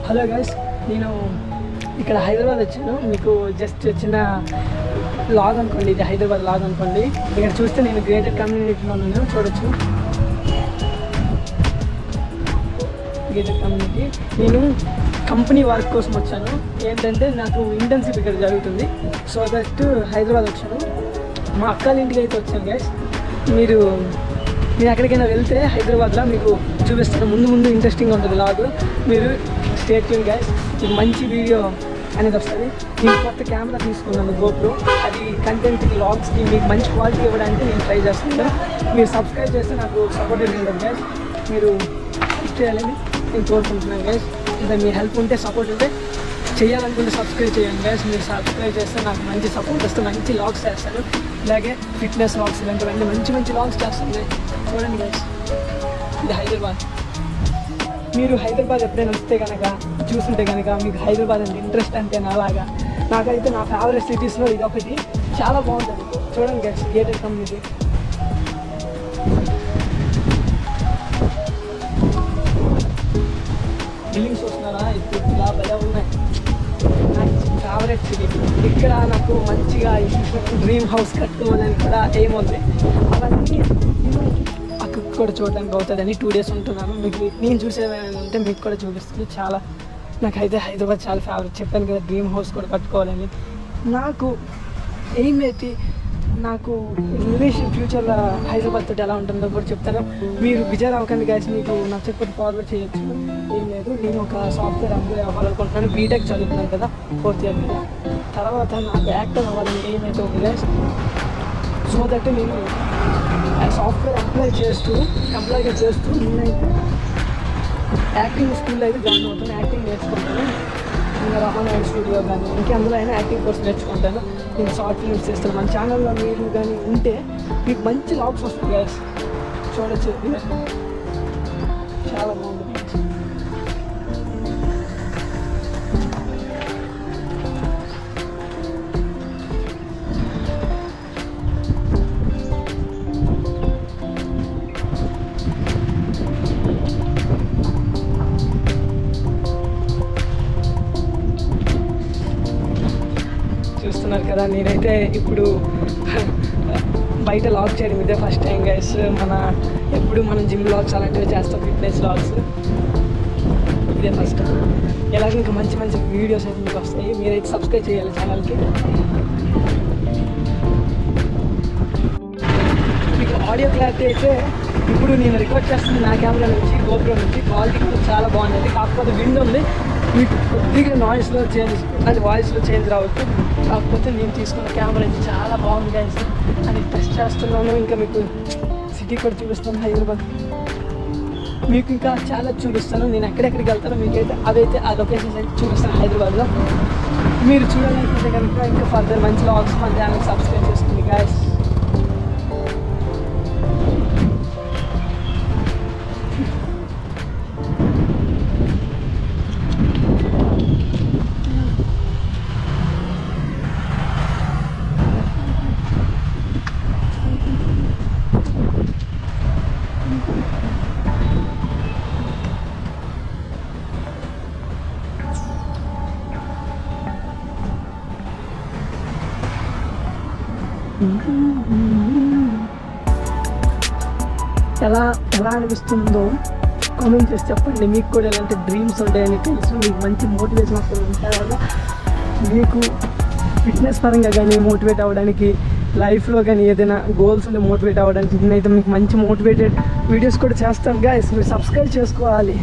Hello guys, నేను ఇక్కడ హైదరాబాద్ వచ్చాను. మీకు జస్ట్ చిన్న లాగ్ అనుకోండి, ఇది హైదరాబాద్ లాగ్ అనుకోండి. ఇక్కడ చూస్తే నేను గ్రేటర్ కమ్యూనిటీలో ఉన్నాను, చూడొచ్చు. Greater community. నేను కంపెనీ వర్క్ కోసం వచ్చాను. ఏంటంటే నాకు ఇంటర్న్షిప్ ఇక్కడ జరుగుతుంది. సో దట్ హైదరాబాద్ వచ్చాను. మా అక్కల ఇంటికి అయితే వచ్చాను గైస్. మీరు ఎక్కడికైనా వెళ్తే హైదరాబాద్లో మీకు చూపిస్తాను. ముందు ఇంట్రెస్టింగ్గా ఉంటుంది లాగ్. మీరు స్టే ట్యూన్ గైస్. మీకు మంచి వీడియో అనేది వస్తుంది. నేను కొత్త కెమెరా తీసుకున్నాను, గోప్రో. అది కంటెంట్కి, లాగ్స్కి మీకు మంచి క్వాలిటీ ఇవ్వడానికి నేను ట్రై చేస్తున్నాను. మీరు సబ్స్క్రైబ్ చేస్తే నాకు సపోర్ట్ ఉంటుంది గైస్. మీరు చేయాలని నేను కోరుకుంటున్నాను గైస్. ఇంకా మీ హెల్ప్ ఉంటే, సపోర్ట్ ఉంటే, చేయాలనుకుంటే సబ్స్క్రైబ్ చేయండి గైస్. మీరు సబ్స్క్రైబ్ చేస్తే నాకు మంచి సపోర్ట్ వస్తే మంచి లాగ్స్ చేస్తాను. ఇలాగే ఫిట్నెస్ లాగ్స్ ఇలాంటివన్నీ మంచి లాగ్స్ చేస్తాను. చూడండి గైస్, ఇది హైదరాబాద్. మీరు హైదరాబాద్ ఎప్పుడైనా వస్తే కనుక, చూస్తుంటే కనుక మీకు హైదరాబాద్ అంటే ఇంట్రెస్ట్ అంటే నాలాగా, నాకైతే నా ఫేవరెట్ సిటీస్లో ఇది ఒకటి. చాలా బాగుంటుంది. చూడండి గైస్, గేటెడ్ కమ్యూనిటీ. బిల్డింగ్స్ వస్తున్నారా, ఇలా భలే ఉన్నాయి. Favourite city. ఇక్కడ నాకు మంచిగా డ్రీమ్ హౌస్ కట్టుకోవాలని కూడా ఏముంది. అవన్నీ అక్కడికి కూడా చూడడానికి అవుతుందని 2 days ఉంటున్నాను. మీకు నేను చూసేవేమైనా ఉంటే మీకు కూడా చూపిస్తుంది. చాలా నాకైతే హైదరాబాద్ చాలా ఫేవరెట్. చెప్పాను కదా, డ్రీమ్ హౌస్ కూడా కట్టుకోవాలని. నాకు ఎయిమ్ ఏంటి, నాకు రిలేషన్ ఫ్యూచర్లో హైదరాబాద్ తోటి ఎలా ఉంటుందో కూడా చెప్తాను. మీరు విజయ్ అవ్వకండి గైస్. మీకు నచ్చకపోతే ఫార్వర్డ్ చేయొచ్చు, ఏం లేదు. నేను ఒక సాఫ్ట్వేర్ ఎంప్లాయ్ అవ్వాలనుకుంటున్నాను. బీటెక్ చదువుతున్నాను కదా, 4th year మీద. తర్వాత నాకు యాక్టర్ అవ్వాలని ఏమైతే ఉంది గైస్. సో దట్ నేను సాఫ్ట్వేర్ ఎంప్లాయ్గా చేస్తూ నేనైతే యాక్టింగ్ స్కూల్లో అయితే జాయిన్ అవుతాను. యాక్టింగ్ నేర్చుకుంటాను. ఇంకా రమణ స్టూడియో కానీ అందులో అయినా యాక్టింగ్ కోర్స్ నేర్చుకుంటాను. నేను షార్ట్ ఫిల్మ్స్ చేస్తాను. మన ఛానల్లో మీరు కానీ ఉంటే మీకు మంచి లాగ్స్ వస్తాయి గైస్. చూడొచ్చు, చాలా బాగుంటుంది. చూస్తున్నారు కదా, నేనైతే ఇప్పుడు బయట లాగ్ చేయడం ఇదే ఫస్ట్ టైం గైస్. ఎప్పుడు మనం జిమ్ లాగ్స్ అలాంటివి చేస్తాం, ఫిట్నెస్ లాగ్స్. ఇదే ఫస్ట్ టైం. ఎలాగ ఇంకా మంచి వీడియోస్ అయితే మీకు వస్తాయి. మీరైతే సబ్స్క్రైబ్ చేయాలి ఛానల్కి. మీకు ఆడియో క్లారిటీ అయితే ఇప్పుడు నేను రికార్డ్ చేస్తుంది నా కెమెరా నుంచి, గోప్రో నుంచి. క్వాలిటీ కూడా చాలా బాగుంటుంది. కాకపోతే విండ్ ఉంది, మీకు కొద్దిగా నాయిస్లో చేంజ్, అది వాయిస్లో చేంజ్ రావచ్చు. కాకపోతే నేను తీసుకున్న కెమెరా అయితే చాలా బాగుంది గైస్. అది టెస్ట్ చేస్తున్నాను. ఇంకా మీకు సిటీ కూడా చూపిస్తాను, హైదరాబాద్. మీకు ఇంకా చాలా చూపిస్తాను. నేను ఎక్కడెక్కడికి వెళ్తానో మీకైతే అవైతే ఆ లొకేషన్స్ అయితే చూపిస్తాను హైదరాబాద్లో. మీరు చూడాలనుకుంటే కనుక ఇంకా ఫర్దర్ మంచి లాగ్స్ మన ఛానల్కి సబ్స్క్రైబ్ చేసుకోండి గైస్. ఎలా అనిపిస్తుందో కామెంట్ చేసి చెప్పండి. మీకు కూడా ఎలాంటి డ్రీమ్స్ ఉంటాయని తెలుసు. మీకు మంచి మోటివేషన్ వస్తుంది కదా. మీకు ఫిట్నెస్ పరంగా కానీ మోటివేట్ అవ్వడానికి, లైఫ్లో కానీ ఏదైనా గోల్స్ ఉంటే మోటివేట్ అవ్వడానికి నేనైతే మీకు మంచి మోటివేటెడ్ వీడియోస్ కూడా చేస్తాను గైస్. మీరు సబ్స్క్రైబ్ చేసుకోవాలి,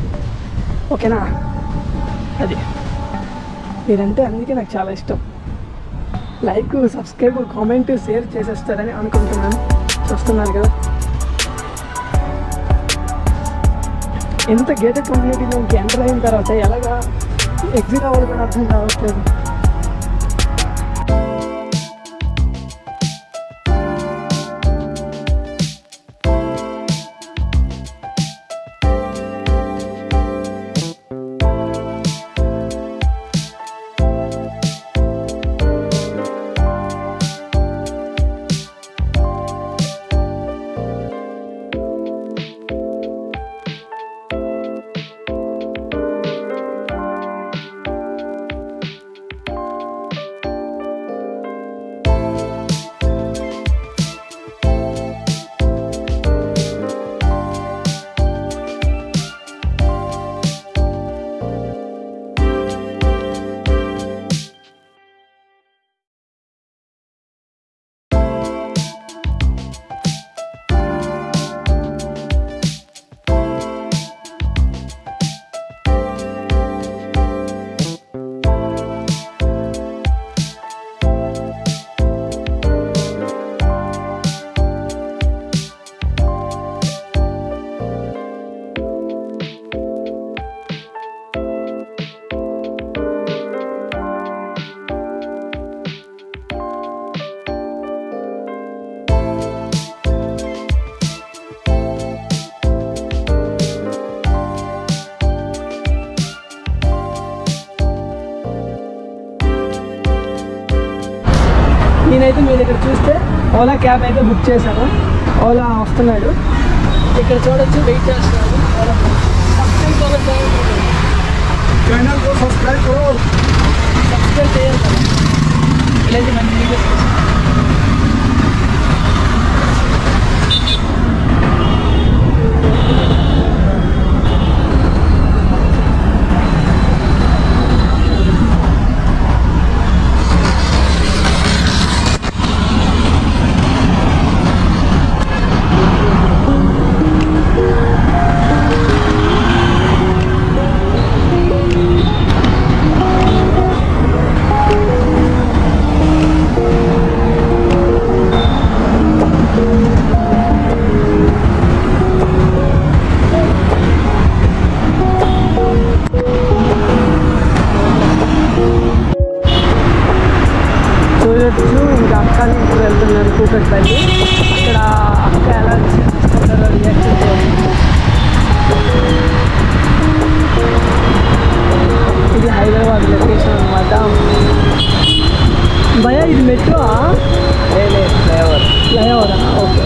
ఓకేనా? అది మీరంటే అందుకే నాకు చాలా ఇష్టం. లైక్, సబ్స్క్రైబ్, కామెంట్, షేర్ చేసేస్తారని అనుకుంటున్నాను. చూస్తున్నారు కదా, ఎంత గేటెడ్ కమ్యూనిటీలోకి ఎంటర్ అయిన తర్వాత ఎలాగా ఎగ్జిట్ అవ్వాలి కూడా అర్థం కావట్లేదు. నేనైతే మీ దగ్గర చూస్తే ఓలా క్యాబ్ అయితే బుక్ చేశాను. ఓలా వస్తున్నాడు. ఇక్కడ చూడొచ్చు, వెయిట్ చేస్తున్నాడు. సబ్స్క్రైబ్ చేయాలి కదా, ఇలాంటి మంచి వీడియోస్ కోసం. ఇంకా అక్క నుంచి వెళ్తున్నాను కూకట్పల్లి. అక్కడ అక్క ఎలా తీసుకుంటారో రియాక్షన్ చేయాలి. ఇది హైదరాబాద్ లొకేషన్ అనమాట. భయ ఇది మెట్రో ఫ్లైఓవరా? ఓకే.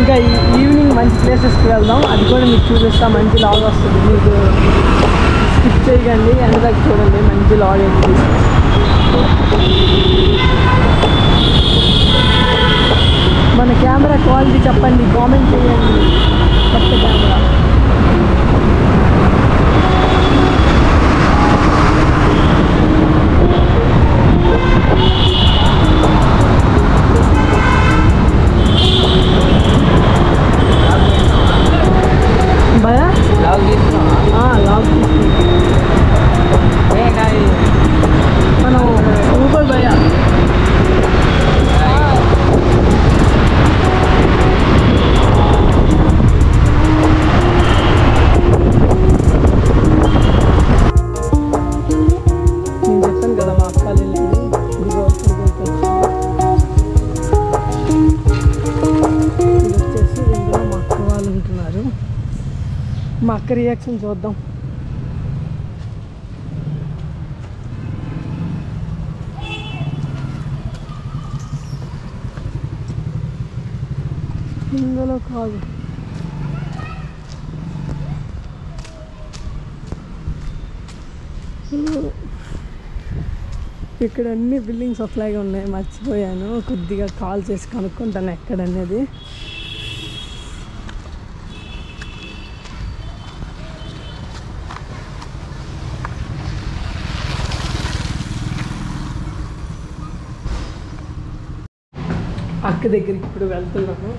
ఇంకా ఈవినింగ్ మంచి ప్లేసెస్కి వెళ్దాం, అది కూడా మీకు చూపిస్తా. మంచి లాగ్ వస్తుంది, మీకు స్కిప్ చేయకండి, వెనకాకి చూడండి, మంచి లాగ్ అయితే. మన కెమెరా క్వాలిటీ చెప్పండి, కామెంట్ చేయండి. కొత్త కెమెరా భయా లాగ్ మనం ఊబర్ భయా. నేను చెప్పాను కదా మా అక్క వెళ్ళింది. ఇది వచ్చేసి ఇందులో మా అక్క వాళ్ళు ఉంటున్నారు. మా అక్క రియాక్షన్ చూద్దాం. ఇందులో కాదు, ఇక్కడ అన్ని బిల్డింగ్స్ అట్లాగే ఉన్నాయి. మర్చిపోయాను, కొద్దిగా కాల్ చేసి కనుక్కుంటాను ఎక్కడనేది. అక్క దగ్గరికి ఇప్పుడు వెళ్తున్నాను.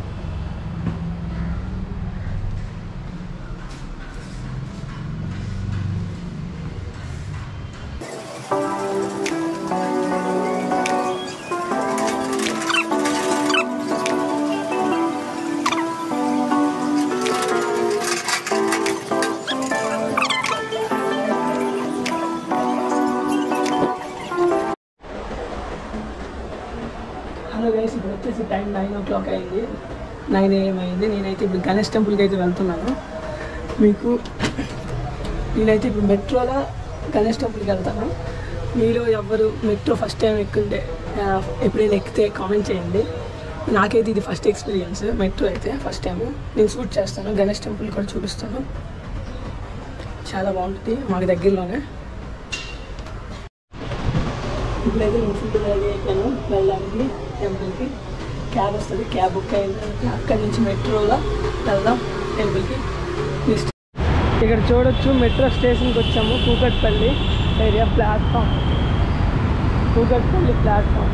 హలో గైస్, ఇప్పుడు వచ్చేసి టైం 9 o'clock అయింది, 9 AM అయింది. నేనైతే ఇప్పుడు గణేష్ టెంపుల్కి అయితే వెళ్తున్నాను. నేనైతే ఇప్పుడు మెట్రోలో గణేష్ టెంపుల్కి వెళ్తాను. మీలో ఎవరు మెట్రో ఫస్ట్ టైం ఎక్కుంటే ఎప్పుడైనా ఎక్కితే కామెంట్ చేయండి. నాకైతే ఇది ఫస్ట్ ఎక్స్పీరియన్స్, మెట్రో అయితే ఫస్ట్ టైం. నేను షూట్ చేస్తాను, గణేష్ టెంపుల్ కూడా చూపిస్తాను. చాలా బాగుంటుంది, మాకు దగ్గరలోనే. ఇప్పుడైతే నేను ఫుడ్ రెడీ అయిపోయాను వెళ్ళడానికి టెంపుల్కి. క్యాబ్ వస్తుంది, క్యాబ్ బుక్ అయింది. అక్కడి నుంచి మెట్రోలో వెళ్దాం టెంపుల్కి. ఇక్కడ చూడొచ్చు, మెట్రో స్టేషన్కి వచ్చాము. Kukatpally area platform, Kukatpally platform.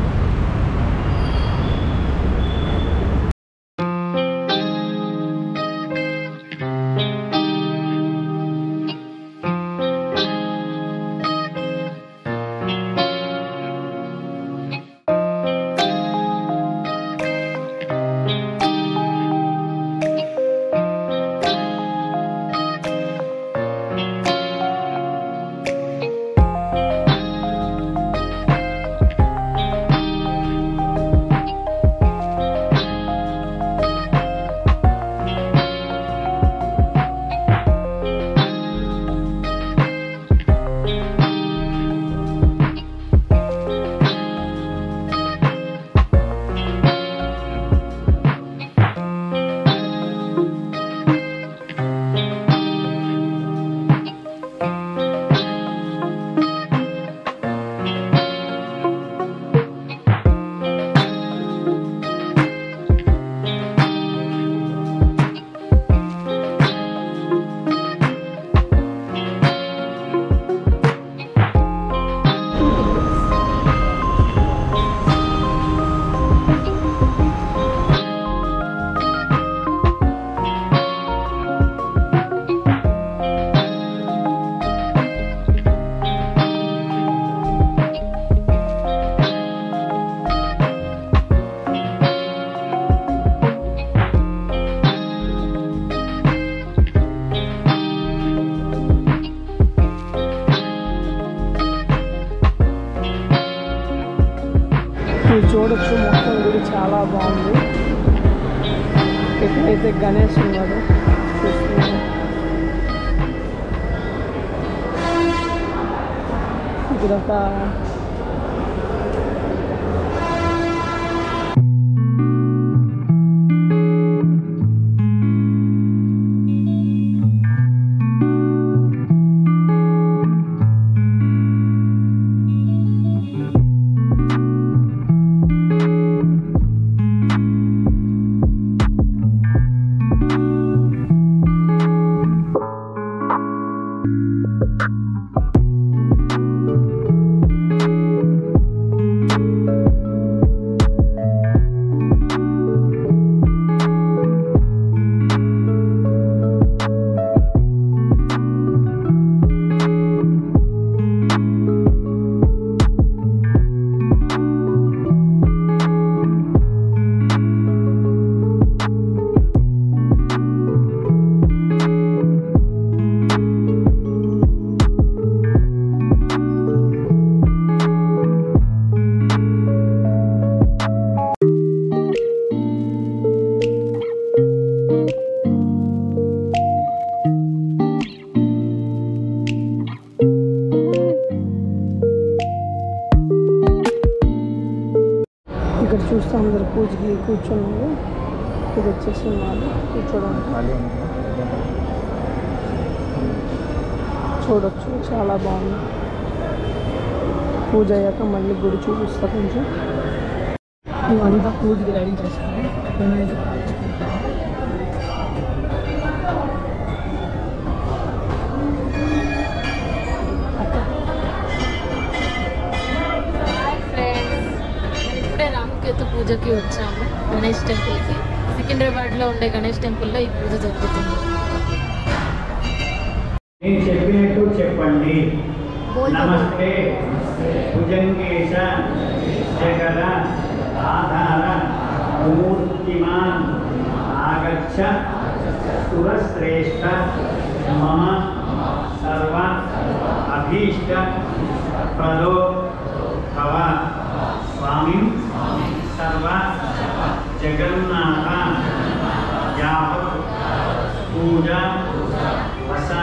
Ganesh ఉన్నాడు చూస్తున్నాను. ఇక్కడ ఒక ఇక్కడ చూస్తే అందరు పూజకి కూర్చున్నారు. ఇది వచ్చేసి ఉన్నారు కూర్చోడానికి. చూడొచ్చు చాలా బాగుంది. పూజ అయ్యాక మళ్ళీ గుడి చూపిస్తా కొంచెం. ఇవంతా పూజకి రెడీ చేస్తారు. పూజకి వచ్చాము గణేష్ టెంపుల్కి. సికింద్రాబాద్లో ఉండే గణేష్ టెంపుల్లో ఈ పూజ జరుగుతుంది. నేను చెప్పినట్టు చెప్పండి. నమస్తే భుజంగేశ జగద ఆధార మూర్తిమాన్ ఆగచ్చ సురశ్రేష్ఠ మమ సర్వ అభీష్ట ప్రదో భవ స్వామి సర్వ జగన్నాథ యావత్ పూజ వసా